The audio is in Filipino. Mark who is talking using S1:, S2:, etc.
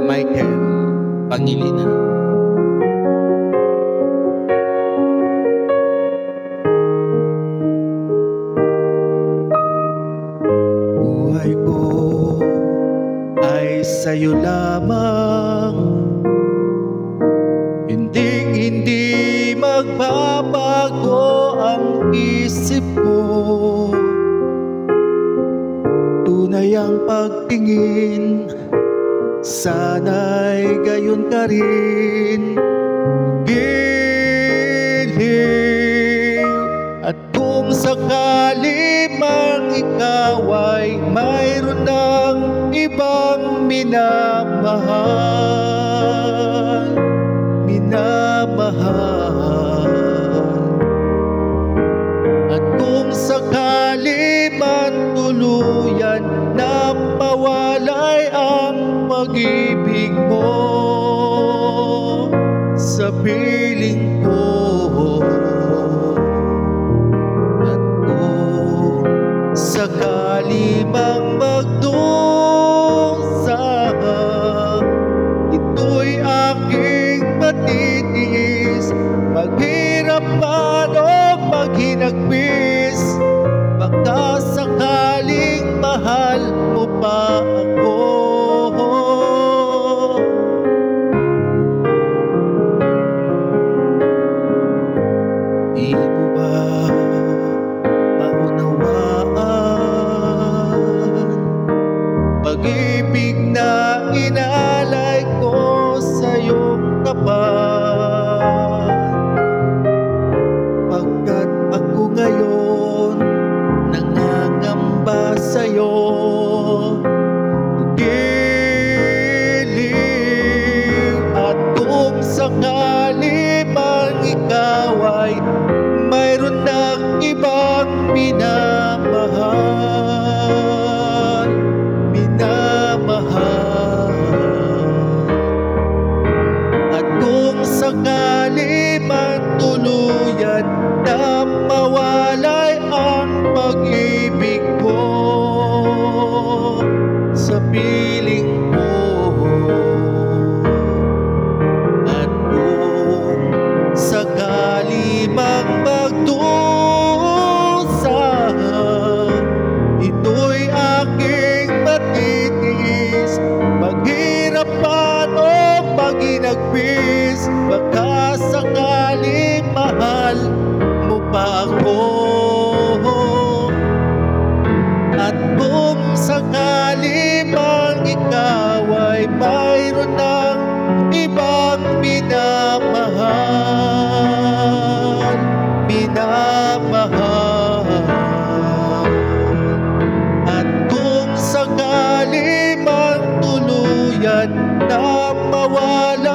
S1: Michael Pangilinan.
S2: Buhay ko ay sa'yo lamang, hindi magbabago ang isip ko. Tunay ang pagtingin, sana'y gayon ka rin. Giliw, at kung sakali mang ikaw ay mayroon ng ibang minamahal, at kung sakali man tuluyan na mawalay ang pag-ibig mo sa piling ko, at kung sakali mang magdusa, ito'y aking matitiis. Maghirap man o maghinagpis, baka sakaling mahal mo pa ako. Di mo ba maunawaan pag-ibig na inalay ko sa iyong tapat? Pagkat ako ngayon nangangamba sa'yo, giliw, at kung sakali man ikaw ay mayroon ng ibang minamahal, at kung sakali man tuluyan na mawalay ang pag-ibig ko sa piling ko, at kung sakali mang magdusa, ito'y aking matitiis. Maghirap man o maghinagpis, baka sakali mahal mo pa ako. At kung sakali mang ikaw ay mayroon ng ibang minamahal, at kung sakali mang tuluyan na mawala